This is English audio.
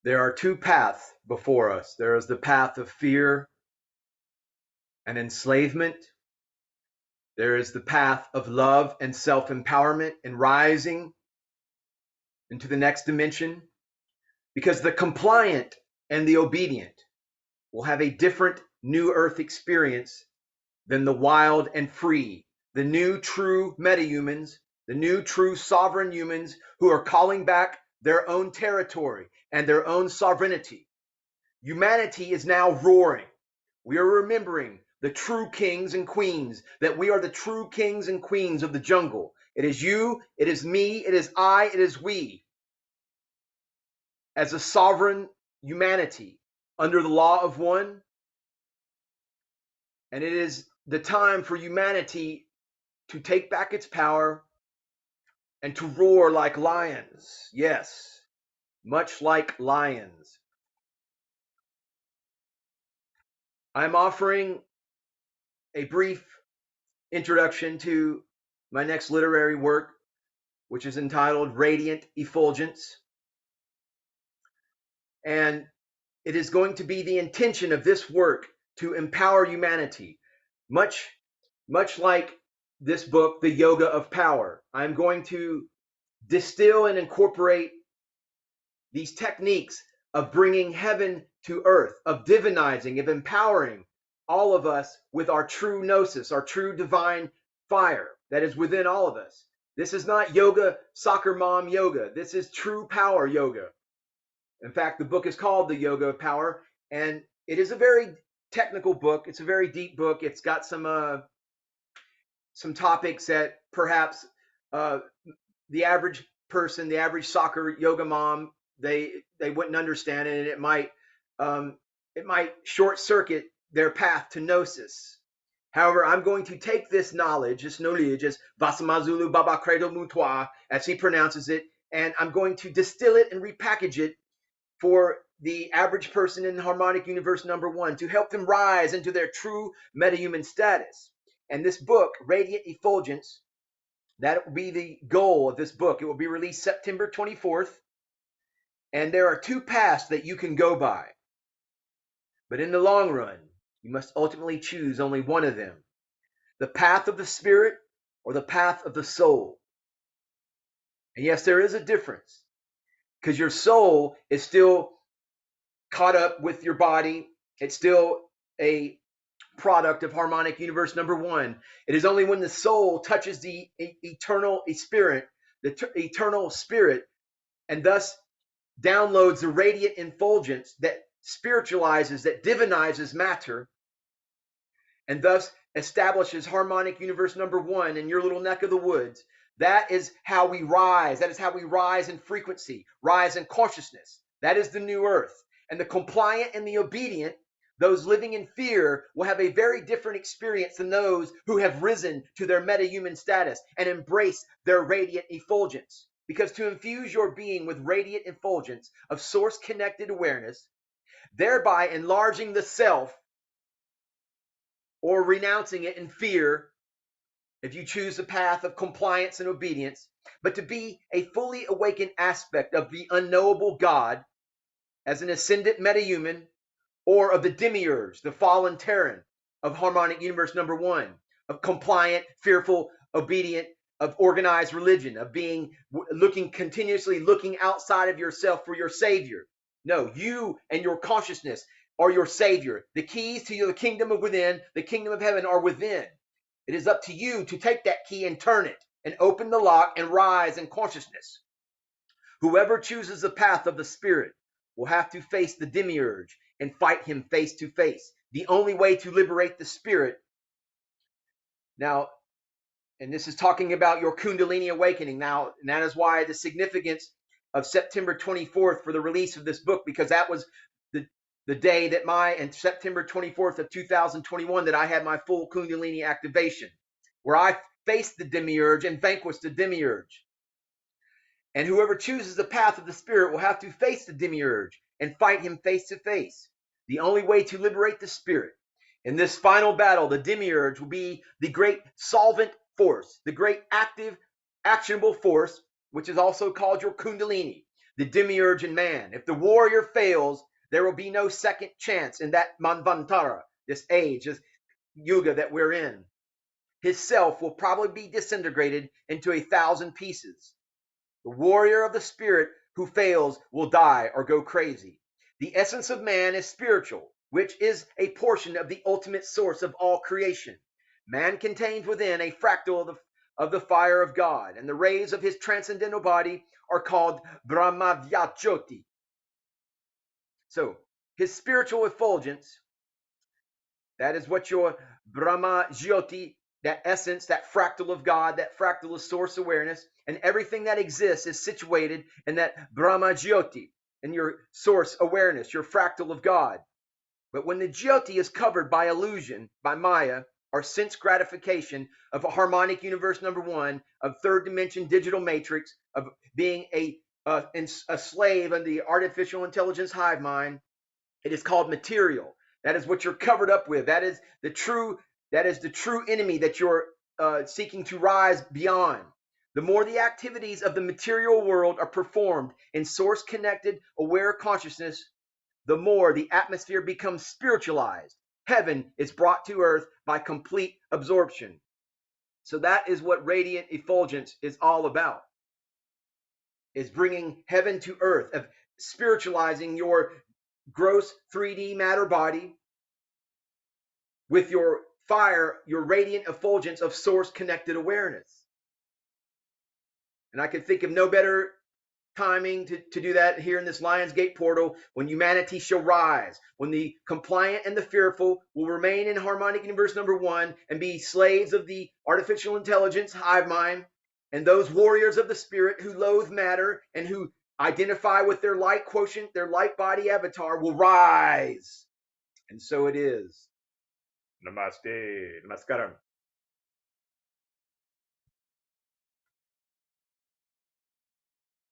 There are two paths before us. There is the path of fear and enslavement. There is the path of love and self-empowerment and rising into the next dimension, because the compliant and the obedient will have a different new earth experience than the wild and free, the new true metahumans, the new true sovereign humans who are calling back their own territory and their own sovereignty. Humanity is now roaring. We are remembering the true kings and queens, that we are the true kings and queens of the jungle. It is you, it is me, it is I, it is we, as a sovereign humanity under the law of one. And it is the time for humanity to take back its power and to roar like lions. Yes, much like lions. I'm offering a brief introduction to my next literary work, which is entitled Radiant Effulgence. And it is going to be the intention of this work to empower humanity, much like this book, The Yoga of Power. I'm going to distill and incorporate these techniques of bringing heaven to earth, of divinizing, of empowering all of us with our true gnosis, our true divine fire that is within all of us. This is not yoga, soccer mom yoga. This is true power yoga. In fact, the book is called The Yoga of Power, and it is a very technical book. It's a very deep book. It's got some topics that perhaps the average person, the average soccer yoga mom, they wouldn't understand it, and it might short circuit their path to gnosis. However, I'm going to take this knowledge, as Vasamazulu Baba Credo Mutwa, as he pronounces it, and I'm going to distill it and repackage it for the average person in harmonic universe number one, to help them rise into their true metahuman status. And this book, Radiant Effulgence, that will be the goal of this book. It will be released September 24th. And there are two paths that you can go by. But in the long run, you must ultimately choose only one of them: the path of the spirit or the path of the soul. And yes, there is a difference, because your soul is still caught up with your body. It's still a product of harmonic universe number one. It is only when the soul touches the eternal spirit, eternal spirit, and thus downloads the radiant effulgence that spiritualizes, that divinizes matter, and thus establishes harmonic universe number one in your little neck of the woods. That is how we rise. That is how we rise in frequency, rise in consciousness. That is the new earth. And the compliant and the obedient, those living in fear, will have a very different experience than those who have risen to their metahuman status and embrace their radiant effulgence. Because to infuse your being with radiant effulgence of source-connected awareness, thereby enlarging the self or renouncing it in fear, if you choose the path of compliance and obedience, but to be a fully awakened aspect of the unknowable God as an ascendant metahuman, or of the demiurge, the fallen Terran of harmonic universe number one, of compliant, fearful, obedient, of organized religion, of being continuously looking outside of yourself for your savior. No, you and your consciousness are your savior. The keys to the kingdom of within, the kingdom of heaven, are within. It is up to you to take that key and turn it and open the lock and rise in consciousness. Whoever chooses the path of the spirit will have to face the demiurge and fight him face to face. The only way to liberate the spirit. Now, and this is talking about your Kundalini awakening now, and that is why the significance of September 24th for the release of this book, because that was the day that and September 24th of 2021, that I had my full Kundalini activation, where I faced the demiurge and vanquished the demiurge. And whoever chooses the path of the spirit will have to face the demiurge and fight him face to face. The only way to liberate the spirit. In this final battle, the demiurge will be the great solvent force, the great active, actionable force, which is also called your Kundalini. the demiurge in man. If the warrior fails, there will be no second chance in that Manvantara, this age, this yuga that we're in. His self will probably be disintegrated into 1,000 pieces. The warrior of the spirit who fails will die or go crazy. The essence of man is spiritual, which is a portion of the ultimate source of all creation. Man contains within a fractal of the fire of God, and the rays of his transcendental body are called brahma-jyotir. So, his spiritual effulgence, that is what your brahma-jyotir, that essence, that fractal of God, that fractal of source awareness, and everything that exists is situated in that brahma-jyotir, in your source awareness, your fractal of God. But when the jyoti is covered by illusion, by maya, or sense gratification of a harmonic universe number one, of third dimension digital matrix, of being a slave in the artificial intelligence hive mind, it is called material. That is what you're covered up with. That is the true enemy that you're seeking to rise beyond. The more the activities of the material world are performed in source connected aware consciousness, the more the atmosphere becomes spiritualized. Heaven is brought to earth by complete absorption. So that is what radiant effulgence is all about. Is bringing heaven to earth, of spiritualizing your gross 3D matter body with your fire, your radiant effulgence of source connected awareness. And I can think of no better timing to do that here in this Lionsgate portal, when humanity shall rise, when the compliant and the fearful will remain in harmonic universe number one and be slaves of the artificial intelligence hive mind, and those warriors of the spirit who loathe matter and who identify with their light quotient, their light body avatar, will rise. And so it is. Namaste. Namaskaram.